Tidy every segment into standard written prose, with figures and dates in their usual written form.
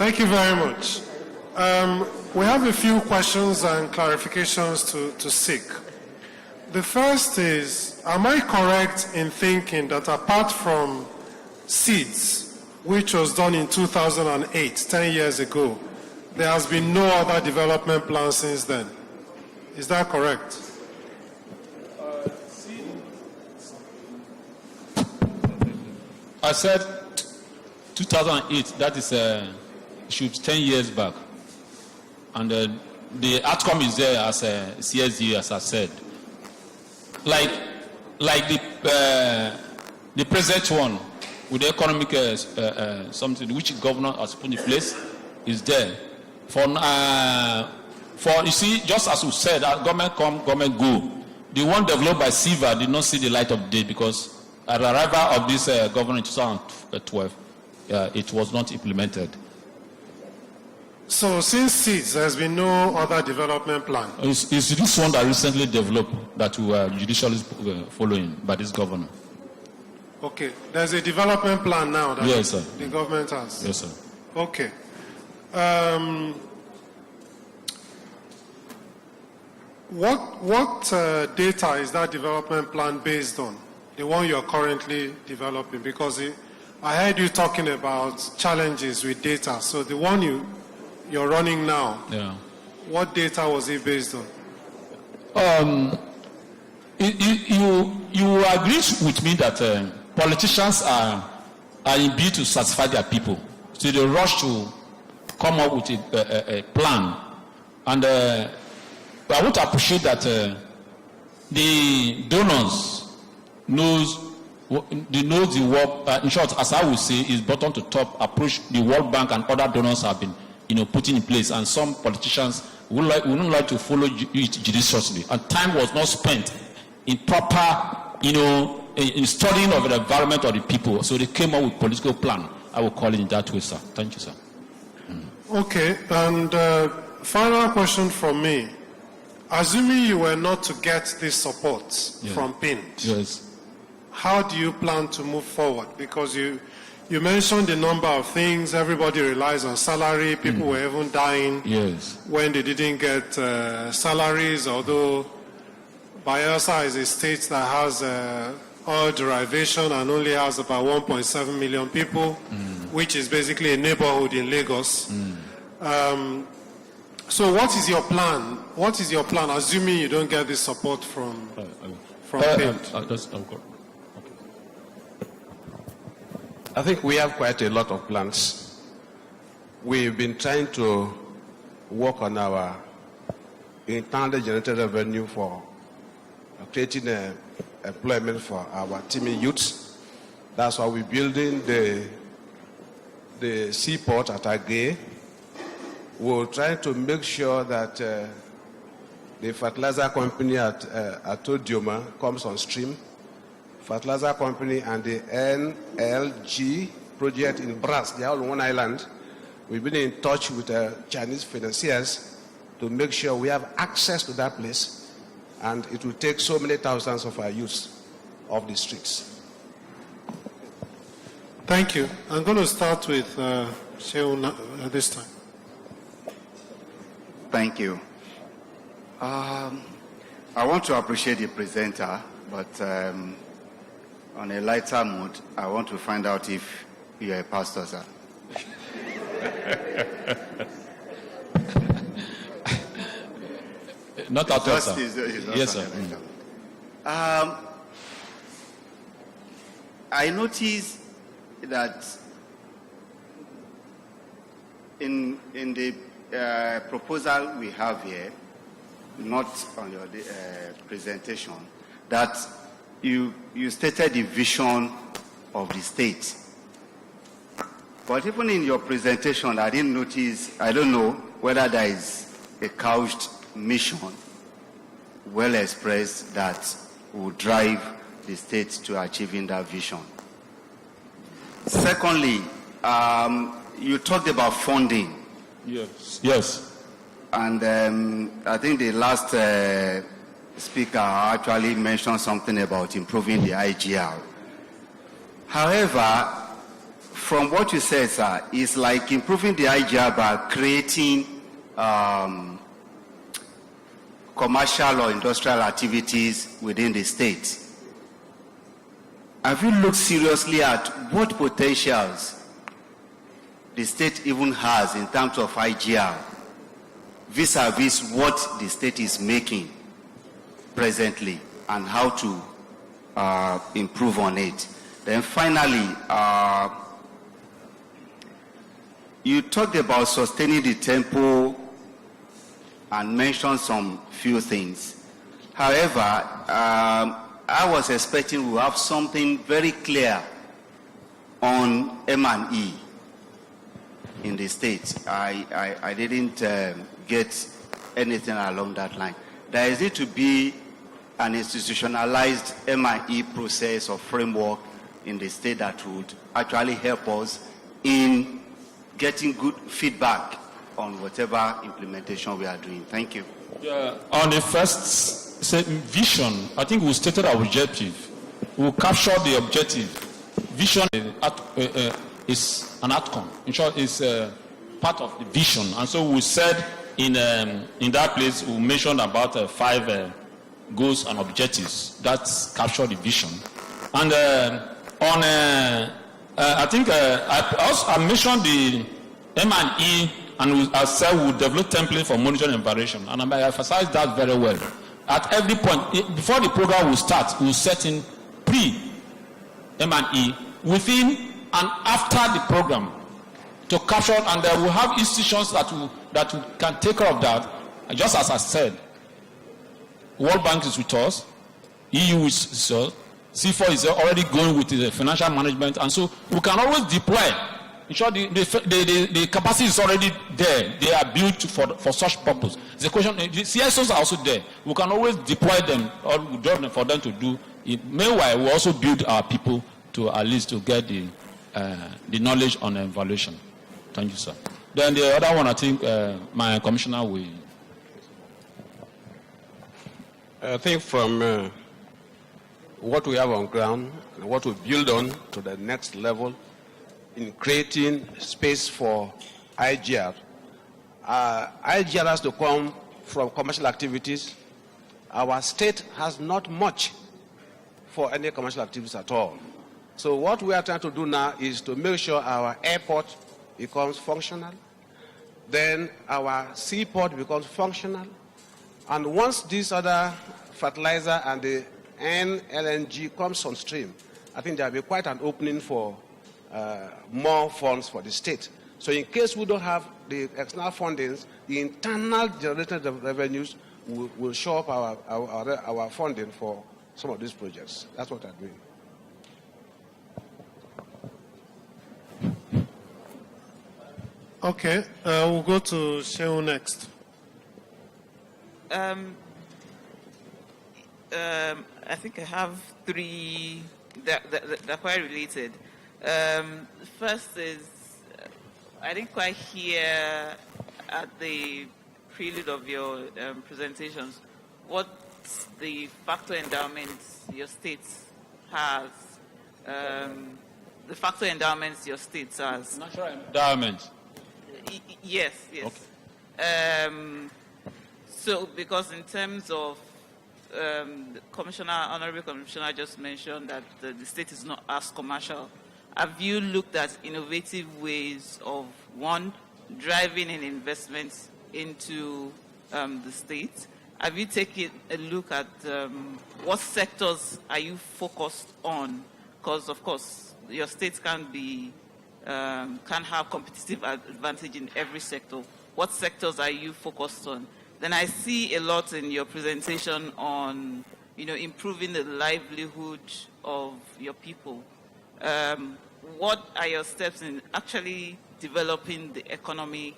Thank you very much. We have a few questions and clarifications to seek. The first is, am I correct in thinking that apart from seeds, which was done in 2008, 10 years ago, there has been no other development plan since then? Is that correct? I said 2008, that is should 10 years back. And the outcome is there as a CSD, as I said. Like the present one, with the economic something which governor has put in place, is there. For you see, just as we said, government come, government go. The one developed by SIVA did not see the light of day because at the arrival of this governor in 2012, it was not implemented. So since seeds, there has been no other development plan? It's this one that recently developed that we are judicially following by this governor. Okay. There's a development plan now that yes, sir. The government has? Yes, sir. Okay. What data is that development plan based on? The one you're currently developing? Because I heard you talking about challenges with data. So the one you're running now, yeah. What data was it based on? You agree with me that politicians are in bid to satisfy their people. So they rush to come up with a plan. And I want to appreciate that the donors knows the work. In short, as I would say, is bottom to top approach the World Bank and other donors have been putting in place. And some politicians would not like to follow it judiciously. And time was not spent in proper, in studying of the environment or the people. So they came up with political plan. I will call it in that way, sir. Thank you, sir. Okay, and final question from me. Assuming you were not to get this support from PIND, yes, how do you plan to move forward? Because you mentioned a number of things. Everybody relies on salary. People were even dying when they didn't get salaries, although Bayelsa is a state that has oil derivation and only has about 1.7 million people, which is basically a neighborhood in Lagos. So what is your plan? What is your plan, assuming you don't get this support from PIND? I think we have quite a lot of plans. We've been trying to work on our internally generated revenue for creating employment for our teaming youths. That's why we're building the seaport at Agay. We're trying to make sure that the fertilizer company at Odioma comes on stream. Fertilizer company and the NLG project in Brass, they are all on one island. We've been in touch with Chinese financiers to make sure we have access to that place, and it will take so many thousands of our youths off the streets. Thank you. I'm going to start with Shehu this time. Thank you. I want to appreciate the presenter, but on a lighter mood, I want to find out if you're a pastor, sir. Not at all, sir. Yes, sir. I noticed that in the proposal we have here, not on your presentation, that you stated the vision of the state. But even in your presentation, I didn't notice, I don't know whether there is a couched mission well expressed that will drive the state to achieving that vision. Secondly, you talked about funding. Yes. Yes. And I think the last speaker actually mentioned something about improving the IGR. However, from what you said, sir, it's like improving the IGR by creating commercial or industrial activities within the state. Have you looked seriously at what potentials the state even has in terms of IGR vis-a-vis what the state is making presently and how to improve on it? Then finally, you talked about sustaining the tempo and mentioned some few things. However, I was expecting we'll have something very clear on M&E in the state. I didn't get anything along that line. There is need to be an institutionalized M&E process or framework in the state that would actually help us in getting good feedback on whatever implementation we are doing. Thank you. Yeah, on the first vision, I think we stated our objective. We capture the objective. Vision is an outcome. In short, it's part of the vision. And so we said in that place, we mentioned about 5 goals and objectives that capture the vision. And I think I mentioned the M&E, and I said we develop template for monitoring and evaluation, and I emphasize that very well. At every point, before the program will start, we will set in pre-M&E, within and after the program to capture, and we'll have institutions that can take care of that. And just as I said, World Bank is with us, EU is with us, C4 is already going with the financial management, and so we can always deploy. In short, the capacity is already there. They are built for such purpose. The question, the CSOs are also there. We can always deploy them or draw them for them to do it. Meanwhile, we also build our people to at least to get the knowledge on evaluation. Thank you, sir. Then the other one, I think my commissioner will. I think from what we have on ground and what we build on to the next level in creating space for IGR. IGR has to come from commercial activities. Our state has not much for any commercial activities at all. So what we are trying to do now is to make sure our airport becomes functional, then our seaport becomes functional, and once this other fertilizer and the NLNG comes on stream, I think there will be quite an opening for more funds for the state. So in case we don't have the external fundings, the internal generated revenues will show up our funding for some of these projects. That's what I'm doing. Okay, we'll go to Shehu next. I think I have 3 that are quite related. First is, I didn't quite hear at the prelude of your presentations what the factor endowments your state has. The factor endowments your state has. Natural endowments. Yes. Okay. So, because in terms of the Honorable Commissioner just mentioned that the state is not as commercial. Have you looked at innovative ways of, one, driving in investments into the state? Have you taken a look at what sectors are you focused on? Because, of course, your state can have competitive advantage in every sector. What sectors are you focused on? Then I see a lot in your presentation on, improving the livelihood of your people. What are your steps in actually developing the economy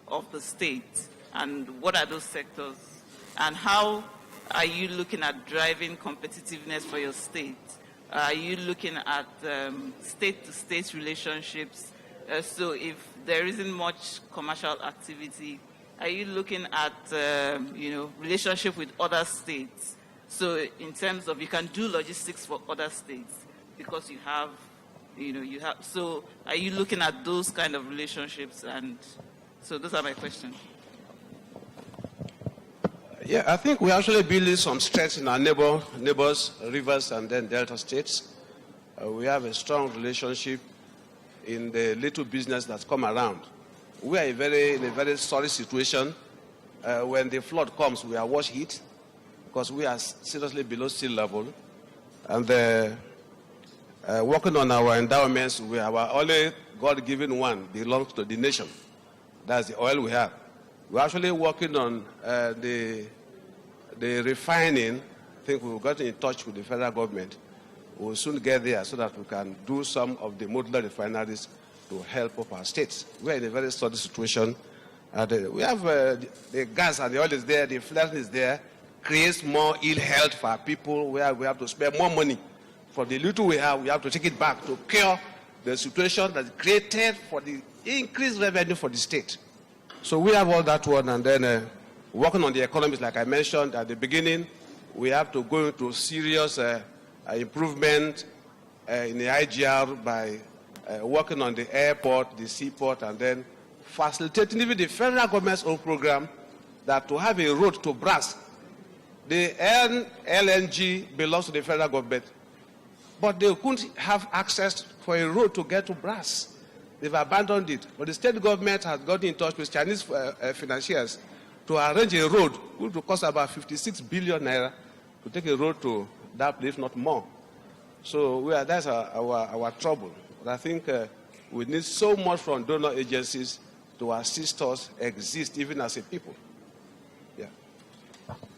of the state? And what are those sectors? And how are you looking at driving competitiveness for your state? Are you looking at state-to-state relationships? So if there isn't much commercial activity, are you looking at, relationship with other states? So in terms of, you can do logistics for other states because you have you have. So are you looking at those kind of relationships? And so those are my questions. Yeah, I think we're actually building some strengths in our neighbors, rivers, and then Delta states. We have a strong relationship in the little business that's come around. We are in a very sorry situation. When the flood comes, we are wash hit because we are seriously below sea level. And working on our endowments, our only God-given one belongs to the nation. That's the oil we have. We're actually working on the refining. I think we've got in touch with the federal government. We'll soon get there so that we can do some of the modular refineries to help up our states. We're in a very sorry situation. We have the gas and the oil is there, the inflation is there, creates more ill health for our people, where we have to spend more money. For the little we have to take it back to cure the situation that's created for the increased revenue for the state. So we have all that one, and then working on the economies, like I mentioned at the beginning, we have to go into serious improvement in the IGR by working on the airport, the seaport, and then facilitating even the federal government's own program that to have a road to Brass. The LNG belongs to the federal government, but they couldn't have access for a road to get to Brass. They've abandoned it. But the state government has got in touch with Chinese financiers to arrange a road, which will cost about 56 billion naira to take a road to that place, not more. So that's our trouble. But I think we need so much from donor agencies to assist us exist even as a people. Yeah.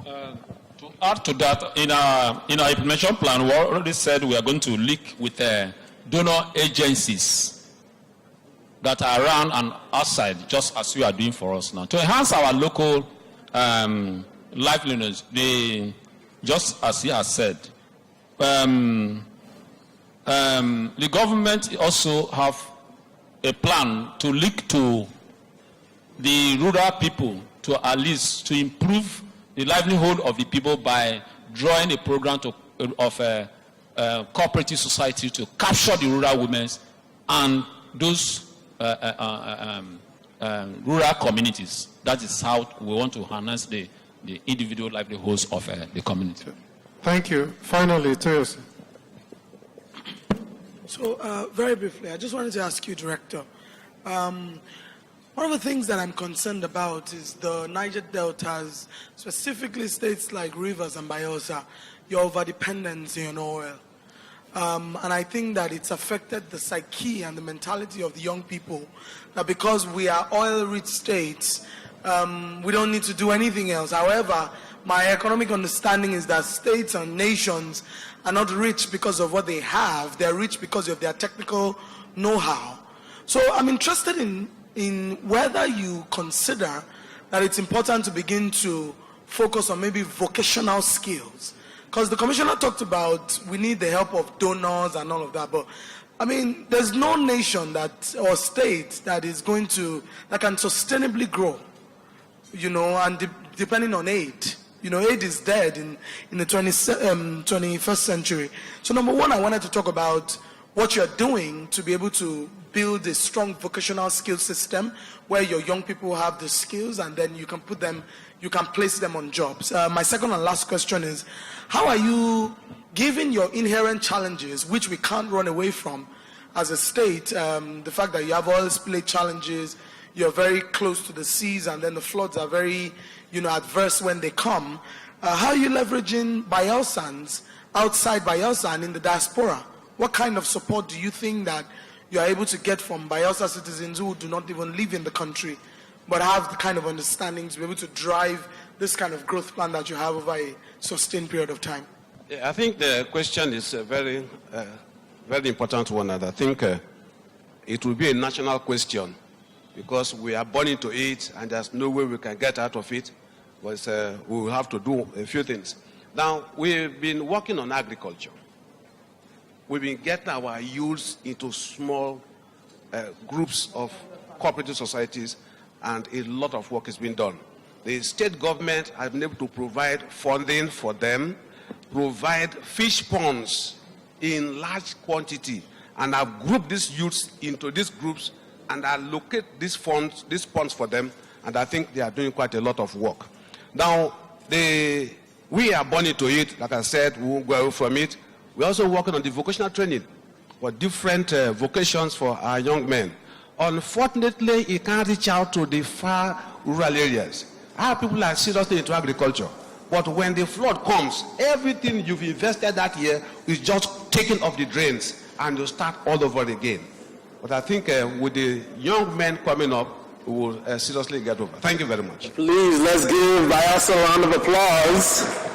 To add to that, in our implementation plan, we already said we are going to link with donor agencies that are around and outside, just as you are doing for us now, to enhance our local livelihoods. Just as he has said, the government also have a plan to link to the rural people to at least to improve the livelihood of the people by drawing a program of cooperative society to capture the rural women and those rural communities. That is how we want to harness the individual livelihoods of the community. Thank you. Finally, Toyosi. So, very briefly, I just wanted to ask you, Director, one of the things that I'm concerned about is the Niger Deltas, specifically states like Rivers and Bayelsa, your overdependency on oil. And I think that it's affected the psyche and the mentality of the young people, that because we are oil-rich states, we don't need to do anything else. However, my economic understanding is that states and nations are not rich because of what they have. They're rich because of their technical know-how. So I'm interested in whether you consider that it's important to begin to focus on maybe vocational skills. Because the commissioner talked about we need the help of donors and all of that, but I mean, there's no nation or state that can sustainably grow, and depending on aid. Aid is dead in the 21st century. So number one, I wanted to talk about what you're doing to be able to build a strong vocational skill system where your young people have the skills and then you can place them on jobs. My second and last question is, how are you, given your inherent challenges, which we can't run away from as a state, the fact that you have oil spill challenges, you're very close to the seas, and then the floods are very, adverse when they come. How are you leveraging Bayelsans outside Bayelsa and in the diaspora? What kind of support do you think that you are able to get from Bayelsa citizens who do not even live in the country, but have the kind of understanding to be able to drive this kind of growth plan that you have over a sustained period of time? Yeah, I think the question is a very, very important one, and I think it will be a national question because we are born into it and there's no way we can get out of it, but we will have to do a few things. Now, we've been working on agriculture. We've been getting our youths into small groups of cooperative societies, and a lot of work has been done. The state government has been able to provide funding for them, provide fish ponds in large quantity, and I've grouped these youths into these groups and allocate these funds for them, and I think they are doing quite a lot of work. Now, we are born into it. Like I said, we won't go away from it. We're also working on the vocational training for different vocations for our young men. Unfortunately, it can't reach out to the far rural areas. Our people are seriously into agriculture. But when the flood comes, everything you've invested that year is just taken off the drains, and you start all over again. But I think with the young men coming up, we will seriously get over. Thank you very much. Please, let's give Bayelsa a round of applause.